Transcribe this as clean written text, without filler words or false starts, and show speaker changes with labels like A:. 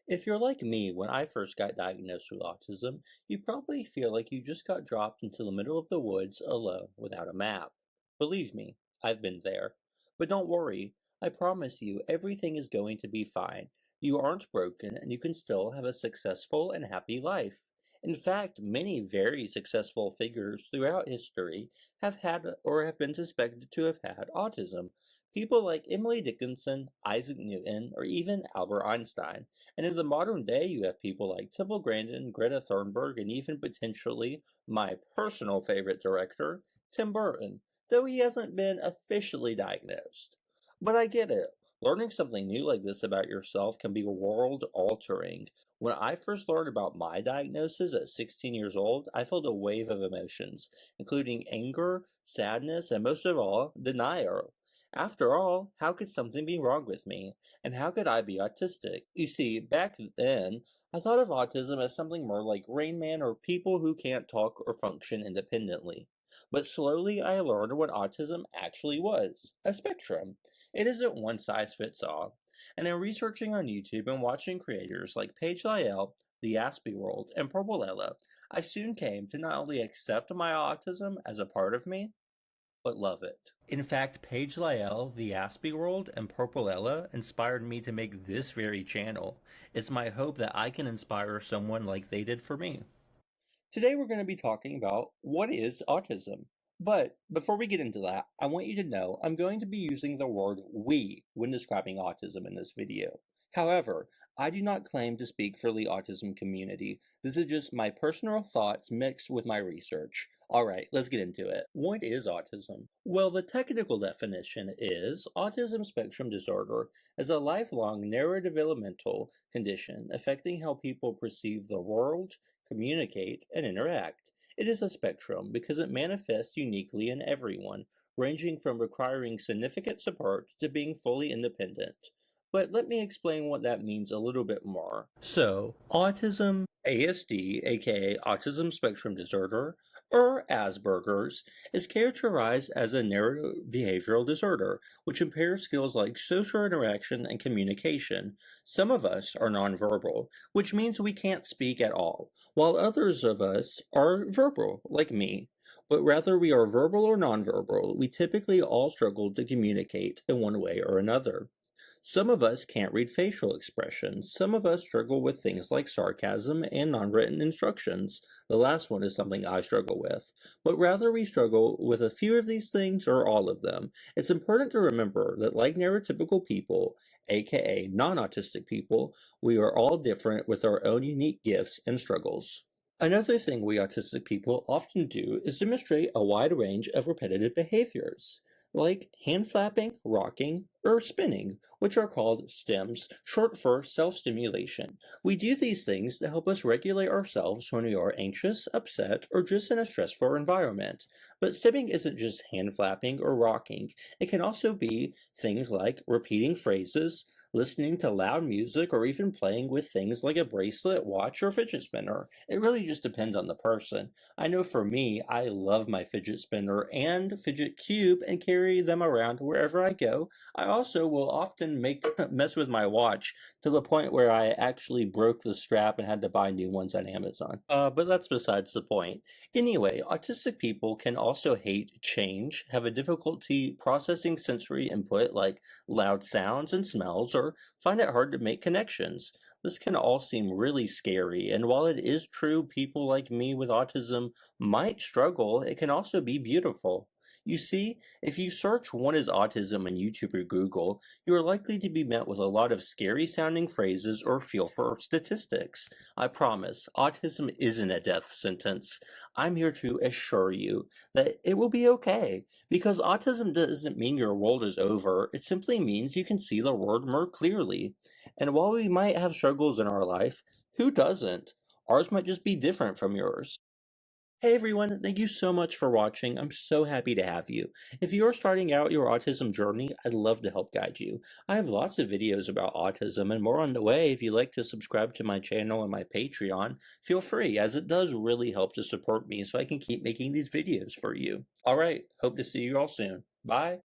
A: If you're like me, when I first got diagnosed with autism, you probably feel like you just got dropped into the middle of the woods alone without a map. Believe me, I've been there. But don't worry, I promise you everything is going to be fine. You aren't broken and you can still have a successful and happy life. In fact, many very successful figures throughout history have had or have been suspected to have had autism. People like Emily Dickinson, Isaac Newton, or even Albert Einstein. And in the modern day, you have people like Temple Grandin, Greta Thunberg, and even potentially my personal favorite director, Tim Burton, though he hasn't been officially diagnosed. But I get it. Learning something new like this about yourself can be world altering. When I first learned about my diagnosis at 16 years old, I felt a wave of emotions, including anger, sadness, and most of all, denial. After all, how could something be wrong with me? And how could I be autistic? You see, back then, I thought of autism as something more like Rain Man or people who can't talk or function independently. But slowly I learned what autism actually was, a spectrum. It isn't one size fits all. And in researching on YouTube and watching creators like Paige Lyell, The Aspie World, and Purple Ella, I soon came to not only accept my autism as a part of me, but love it. In fact, Paige Lyell, The Aspie World, and Purple Ella inspired me to make this very channel. It's my hope that I can inspire someone like they did for me. Today we're going to be talking about what is autism. But before we get into that, I want you to know I'm going to be using the word we when describing autism in this video. However, I do not claim to speak for the autism community. This is just my personal thoughts mixed with my research. Alright, let's get into it. What is autism? Well, the technical definition is autism spectrum disorder is a lifelong neurodevelopmental condition affecting how people perceive the world, communicate, and interact. It is a spectrum because it manifests uniquely in everyone, ranging from requiring significant support to being fully independent. But let me explain what that means a little bit more. So, autism, ASD, aka Autism Spectrum Disorder, or Asperger's, is characterized as a neurobehavioral disorder, which impairs skills like social interaction and communication. Some of us are nonverbal, which means we can't speak at all, while others of us are verbal, like me. But whether we are verbal or nonverbal, we typically all struggle to communicate in one way or another. Some of us can't read facial expressions. Some of us struggle with things like sarcasm and non-written instructions. The last one is something I struggle with. But rather we struggle with a few of these things or all of them. It's important to remember that like neurotypical people, aka non-autistic people, we are all different with our own unique gifts and struggles. Another thing we autistic people often do is demonstrate a wide range of repetitive behaviors, like hand flapping, rocking, or spinning, which are called stems, short for self-stimulation. We do these things to help us regulate ourselves when we are anxious, upset, or just in a stressful environment. But stemming isn't just hand flapping or rocking. It can also be things like repeating phrases, listening to loud music, or even playing with things like a bracelet, watch, or fidget spinner. It really just depends on the person. I know for me, I love my fidget spinner and fidget cube and carry them around wherever I go. I also will often mess with my watch to the point where I actually broke the strap and had to buy new ones on Amazon. But that's besides the point. Anyway, autistic people can also hate change, have a difficulty processing sensory input like loud sounds and smells, or find it hard to make connections. This can all seem really scary, and while it is true people like me with autism might struggle, it can also be beautiful. You see, if you search "what is autism" on YouTube or Google, you are likely to be met with a lot of scary sounding phrases or feel for statistics. I promise, autism isn't a death sentence. I'm here to assure you that it will be okay, because autism doesn't mean your world is over, it simply means you can see the world more clearly. And while we might have struggles in our life, who doesn't? Ours might just be different from yours. Hey everyone, thank you so much for watching. I'm so happy to have you. If you are starting out your autism journey, I'd love to help guide you. I have lots of videos about autism and more on the way. If you'd like to subscribe to my channel and my Patreon, feel free, as it does really help to support me so I can keep making these videos for you. Alright, hope to see you all soon. Bye!